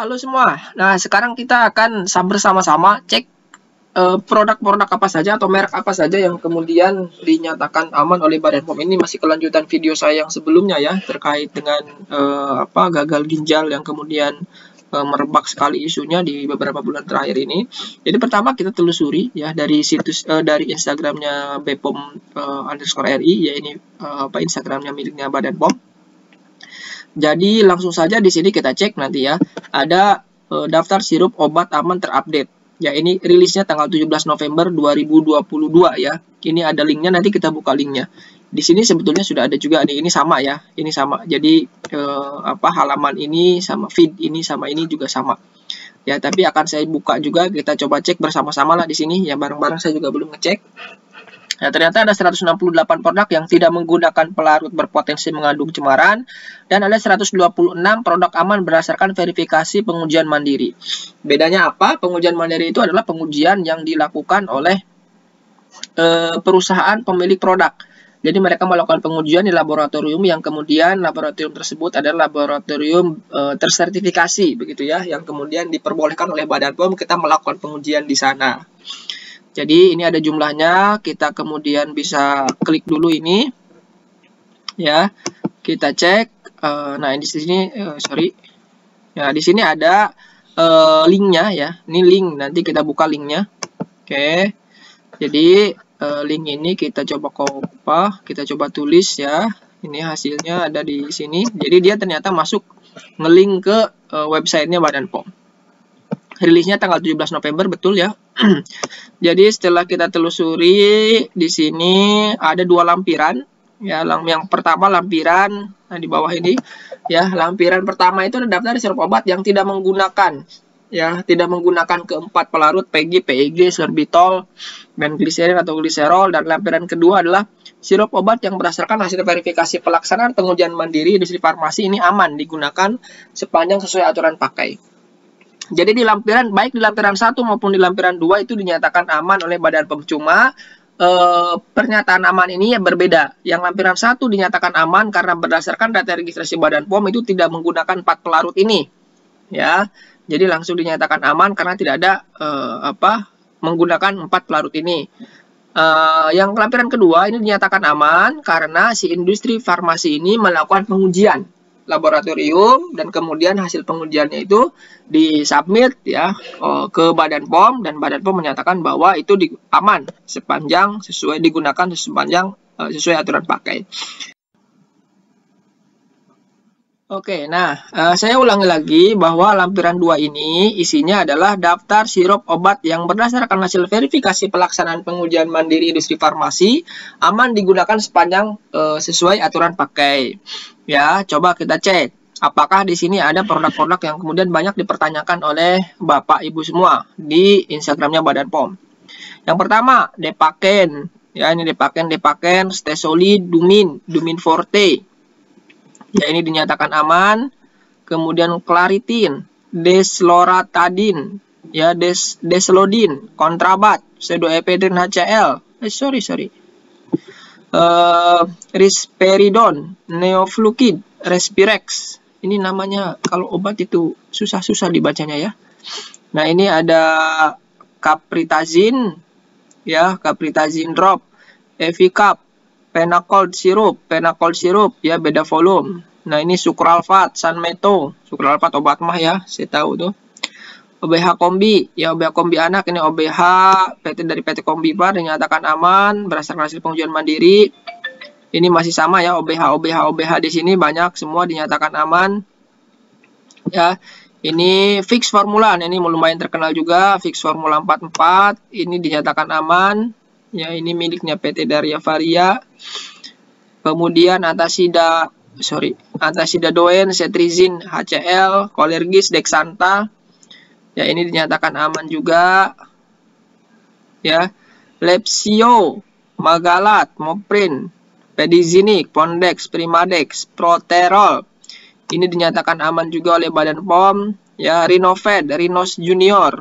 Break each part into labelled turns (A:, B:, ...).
A: Halo semua. Nah, sekarang kita akan bersama-sama cek produk-produk apa saja atau merek apa saja yang kemudian dinyatakan aman oleh Badan POM. Ini masih kelanjutan video saya yang sebelumnya ya, terkait dengan gagal ginjal yang kemudian merebak sekali isunya di beberapa bulan terakhir ini. Jadi pertama kita telusuri ya dari situs dari Instagramnya _RI, ya ini Instagramnya miliknya Badan POM. Jadi langsung saja di sini kita cek nanti ya, ada daftar sirup obat aman terupdate. Ya, ini rilisnya tanggal 17 November 2022 ya. Ini ada linknya, nanti kita buka linknya. Di sini sebetulnya sudah ada juga nih, ini sama ya. Ini sama. Jadi halaman ini sama feed ini sama ini juga sama. Ya, tapi akan saya buka juga, kita coba cek bersama-sama lah di sini. Ya, bareng-bareng saya juga belum ngecek. Nah, ternyata ada 168 produk yang tidak menggunakan pelarut berpotensi mengandung cemaran, dan ada 126 produk aman berdasarkan verifikasi pengujian mandiri. Bedanya apa? Pengujian mandiri itu adalah pengujian yang dilakukan oleh perusahaan pemilik produk. Jadi mereka melakukan pengujian di laboratorium yang kemudian laboratorium tersebut adalah laboratorium tersertifikasi begitu ya, yang kemudian diperbolehkan oleh Badan POM kita melakukan pengujian di sana. Jadi ini ada jumlahnya, kita kemudian bisa klik dulu ini, ya, kita cek. Nah di sini, ya di sini ada linknya ya, ini link, nanti kita buka linknya. Oke, jadi link ini kita coba kita coba tulis ya. Ini hasilnya ada di sini. Jadi dia ternyata masuk ngelink ke websitenya Badan POM. Rilisnya tanggal 17 November, betul ya. Jadi setelah kita telusuri, di sini ada dua lampiran. Ya, yang pertama lampiran di bawah ini. Ya, lampiran pertama itu ada daftar sirup obat yang tidak menggunakan keempat pelarut PG, PEG, sorbitol, bengliserin atau gliserol. Dan lampiran kedua adalah sirup obat yang berdasarkan hasil verifikasi pelaksanaan pengujian mandiri industri farmasi ini aman digunakan sepanjang sesuai aturan pakai. Jadi di lampiran, baik di lampiran 1 maupun di lampiran 2 itu dinyatakan aman oleh Badan POM. Cuma pernyataan aman ini ya berbeda. Yang lampiran 1 dinyatakan aman karena berdasarkan data registrasi Badan POM itu tidak menggunakan 4 pelarut ini. Ya. Jadi langsung dinyatakan aman karena tidak ada menggunakan 4 pelarut ini. Yang lampiran kedua ini dinyatakan aman karena si industri farmasi ini melakukan pengujian laboratorium, dan kemudian hasil pengujiannya itu disubmit ya ke Badan POM, dan Badan POM menyatakan bahwa itu aman sepanjang digunakan sesuai aturan pakai. Oke, nah saya ulangi lagi bahwa lampiran 2 ini isinya adalah daftar sirup obat yang berdasarkan hasil verifikasi pelaksanaan pengujian mandiri industri farmasi aman digunakan sepanjang sesuai aturan pakai. Ya, coba kita cek apakah di sini ada produk-produk yang kemudian banyak dipertanyakan oleh Bapak Ibu semua di Instagramnya Badan POM. Yang pertama, Depaken. Ya, ini Depaken, Stesolid, Dumin Forte. Ya, ini dinyatakan aman. Kemudian Claritin, Desloratadin, ya, Deslodin, Kontrabat, Pseudoephedrine HCl. Risperidon, Neoflucid, Respirex. Ini namanya kalau obat itu susah-susah dibacanya ya. Nah, ini ada Capritazin, ya, Capritazin drop, Evicap, Penacol sirup, ya, beda volume. Nah, ini Sucralfat, Sanmeto, Sucralfat obat mah ya, saya tahu tuh. OBH Kombi, ya, OBH Kombi anak, ini OBH dari PT Kombi Bar dinyatakan aman berdasarkan hasil pengujian mandiri. Ini masih sama ya, OBH di sini banyak semua dinyatakan aman. Ya, ini Fix Formula, ini lumayan terkenal juga, Fix Formula 44, ini dinyatakan aman. Ya, ini miliknya PT Daria Varia. Kemudian Antasidadoen, Cetrizin, HCl, Colergis, Dexanta. Ya, ini dinyatakan aman juga. Ya, Lepsio, Magalat, Moprin, Pedizinik, Pondex, Primadex, Proterol. Ini dinyatakan aman juga oleh Badan POM. Ya, Rinovet, Rinos Junior.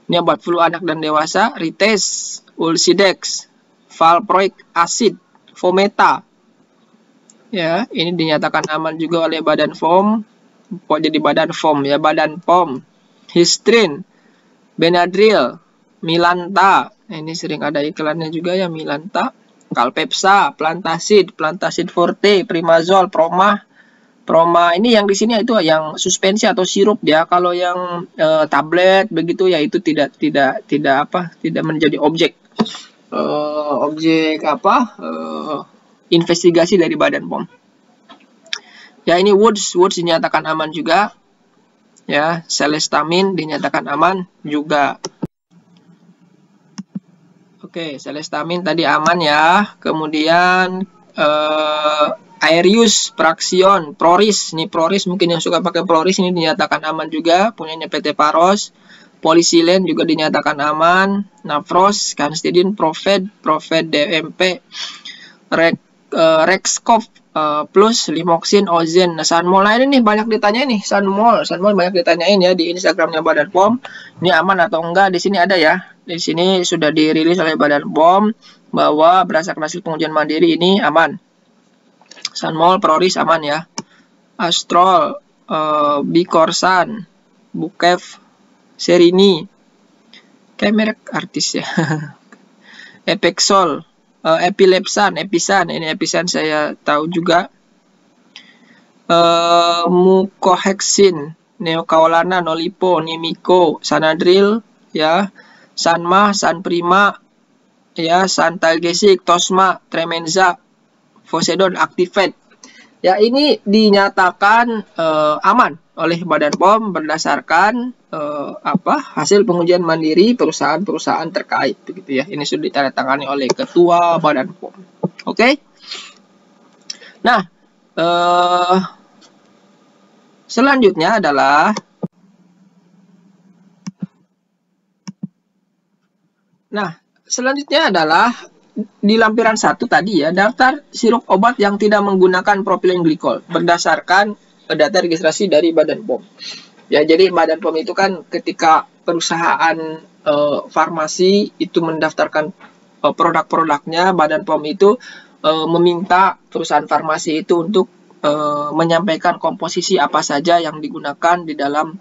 A: Ini obat flu anak dan dewasa, Rites, Ulsidex, Valproic acid, Fometa. Ya, ini dinyatakan aman juga oleh Badan POM. jadi badan POM ya, badan POM. Histrin, Benadryl, Milanta, ini sering ada iklannya juga ya, Milanta. Kalpepsa, Plantacid, Plantacid Forte, Primazol, Proma. Proma ini yang di sini itu yang suspensi atau sirup ya. Kalau yang tablet begitu ya itu tidak menjadi objek investigasi dari Badan POM. Ya, ini Woods dinyatakan aman juga. Ya, Celestamin dinyatakan aman juga. Oke, Celestamin tadi aman ya. Kemudian Aerius, Praxion, Proris. Ini Proris mungkin yang suka pakai Proris ini dinyatakan aman juga, punyanya PT Paros. Polisilen juga dinyatakan aman. Nafros, Canstidin, Profed DMP, Rexcov plus Limoxin, Ozen. Nah, Sunmol. Nah, ini nih banyak ditanyain nih, Sunmol banyak ditanyain ya di Instagramnya Badan POM. Ini aman atau enggak? Di sini ada ya. Di sini sudah dirilis oleh Badan POM bahwa berdasarkan hasil pengujian mandiri ini aman. Sunmol, Proris aman ya. Astrol, Bicorsan, Bukev, Serini. Kayak merek artis ya. Epexol, Epilepsan, ini Episan saya tahu juga. Mucohexin, Neokaolana, Nolipo, Nimiko, Sanadril, ya, Sanma, Sanprima, ya, Santalgesic, Tosma, Tremenza, Fosedon, Activate. Ya, ini dinyatakan aman oleh Badan POM berdasarkan hasil pengujian mandiri perusahaan-perusahaan terkait begitu ya. Ini sudah ditandatangani oleh Ketua Badan POM. Oke. Nah, selanjutnya adalah di lampiran 1 tadi ya, daftar sirup obat yang tidak menggunakan propylene glikol berdasarkan data registrasi dari Badan POM. Ya, jadi Badan POM itu kan ketika perusahaan farmasi itu mendaftarkan produk-produknya, Badan POM itu meminta perusahaan farmasi itu untuk menyampaikan komposisi apa saja yang digunakan di dalam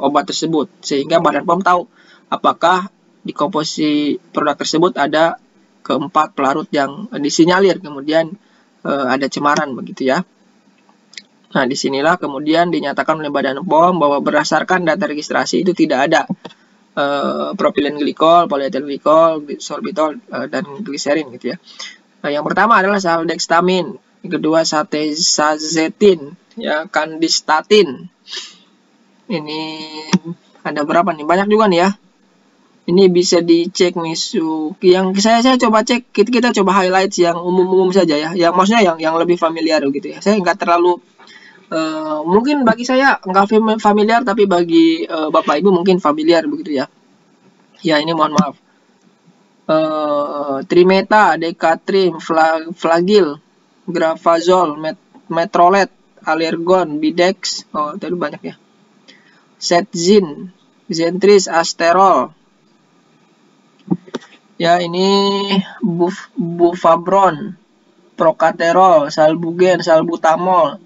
A: obat tersebut, sehingga Badan POM tahu apakah di komposisi produk tersebut ada keempat pelarut yang disinyalir, kemudian ada cemaran begitu ya. Nah, disinilah kemudian dinyatakan oleh Badan POM bahwa berdasarkan data registrasi itu tidak ada propylene glikol, polyethyl glikol, sorbitol, dan gliserin gitu ya. Nah, yang pertama adalah saldextamin, yang kedua sazetin, ya, candistatin. Ini ada berapa nih? Banyak juga nih ya. Ini bisa dicek nih, yang saya coba cek, kita coba highlight yang umum-umum saja ya, yang maksudnya yang lebih familiar gitu ya. Saya nggak terlalu mungkin bagi saya nggak familiar, tapi bagi Bapak Ibu mungkin familiar begitu ya. Ya, ini mohon maaf. Trimeta, Decatrim, Flagil, Grafazol, Metrolet, Allergon, Bidex. Oh, tadi banyak ya. Setzin, Zentris, Asterol. Ya, ini Bufabron, Procaterol, Salbugen, Salbutamol,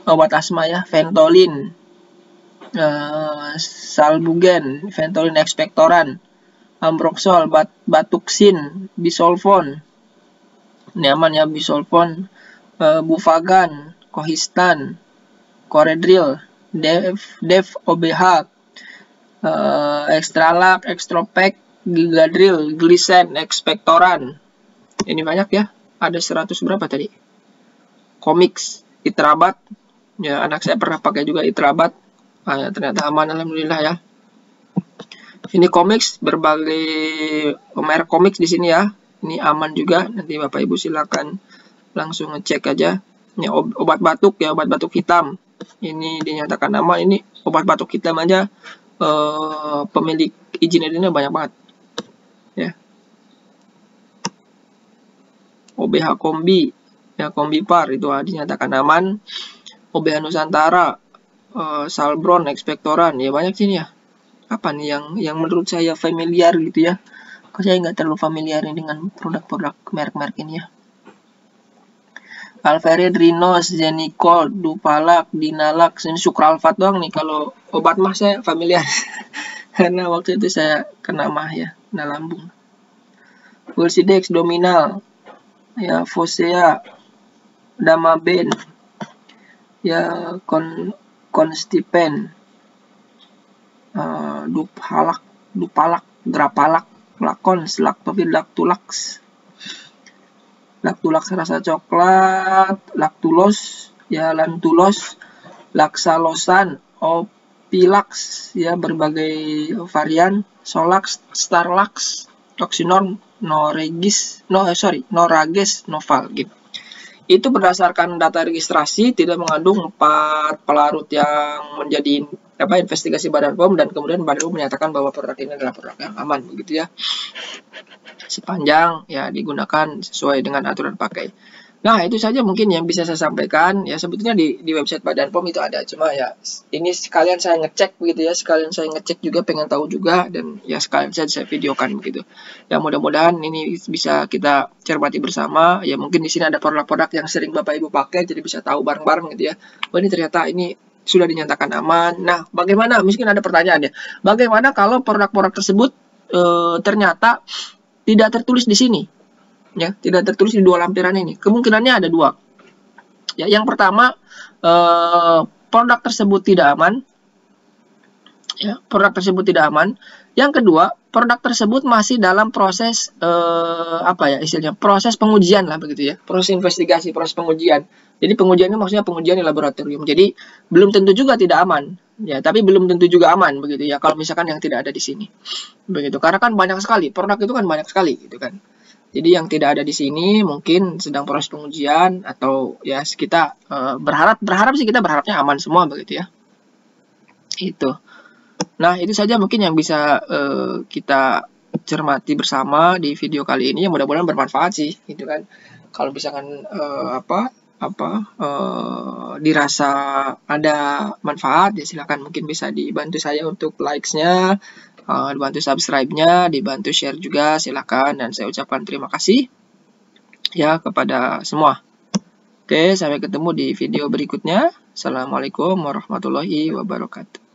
A: obat asma ya, Ventolin, Salbugen, Ventolin ekspektoran, Ambroxol, Batuxin, Bisolfon. Ini aman ya, Bisolfon, Bufagan, Kohistan, Coredril, Dev OBH, Extralak, Extropec, Gigadril, Glisen, ekspektoran. Ini banyak ya, ada 100 berapa tadi? Komix, Itrabat. Ya, anak saya pernah pakai juga Itrabat. Ya, ternyata aman, alhamdulillah ya. Ini Komix, berbagai merek Komix di sini ya. Ini aman juga. Nanti Bapak Ibu silakan langsung ngecek aja. Ini obat batuk ya, obat batuk hitam. Ini dinyatakan aman. Ini obat batuk hitam aja pemilik izin edarnya banyak banget. Ya. OBH Kombi, ya, Kombipar itu dinyatakan aman. OBH Nusantara, Salbron, ekspektoran, ya banyak sini ya. Apa nih yang menurut saya familiar gitu ya? Karena saya nggak terlalu familiar dengan produk-produk merek-merek ini ya. Alvarid, Rinos, Zenicol, Dupalak, Dinalak, ini sukralfat doang nih. Kalau obat mah saya familiar karena waktu itu saya kena mah ya, kena lambung. Ulcidex, Dominal, ya Fosea, Damaben, ya Constipen, Dupalak, Drapalak, Lakons, Lactofil, Lactulax rasa coklat, Lactulos, ya Lantulos, Laksalosan, Opilax, ya berbagai varian, Solax, Starlax, Toxinor, Norages, Noval gitu. Itu berdasarkan data registrasi tidak mengandung 4 pelarut yang menjadi investigasi Badan POM, dan kemudian Badan POM menyatakan bahwa produk ini adalah produk yang aman begitu ya. Sepanjang ya digunakan sesuai dengan aturan pakai. Nah, itu saja mungkin yang bisa saya sampaikan. Ya sebetulnya di website Badan POM itu ada, cuma ya ini sekalian saya ngecek begitu ya, sekalian saya ngecek juga, pengen tahu juga, dan ya sekalian saya videokan begitu. Ya mudah-mudahan ini bisa kita cermati bersama. Ya mungkin di sini ada produk-produk yang sering Bapak Ibu pakai, jadi bisa tahu bareng-bareng gitu ya. Oh, ini ternyata ini sudah dinyatakan aman. Nah, bagaimana? Mungkin ada pertanyaan ya. Bagaimana kalau produk-produk tersebut ternyata tidak tertulis di sini? Ya, tidak tertulis di 2 lampiran ini. Kemungkinannya ada 2. Ya, yang pertama, produk tersebut tidak aman. Ya, produk tersebut tidak aman. Yang kedua, produk tersebut masih dalam proses proses pengujian lah begitu ya. Proses investigasi, proses pengujian. Jadi pengujiannya maksudnya pengujian di laboratorium. Jadi belum tentu juga tidak aman. Ya, tapi belum tentu juga aman begitu ya kalau misalkan yang tidak ada di sini. Begitu. Karena kan banyak sekali, produk itu kan banyak sekali gitu kan. Jadi yang tidak ada di sini mungkin sedang proses pengujian, atau ya kita berharap sih, kita berharapnya aman semua begitu ya. Itu. Nah, itu saja mungkin yang bisa kita cermati bersama di video kali ini, yang mudah-mudahan bermanfaat sih gitu kan. Kalau misalkan dirasa ada manfaat ya silakan, mungkin bisa dibantu saya untuk likes-nya, dibantu subscribe-nya, dibantu share juga silakan, dan saya ucapkan terima kasih ya kepada semua. Oke, sampai ketemu di video berikutnya. Assalamualaikum warahmatullahi wabarakatuh.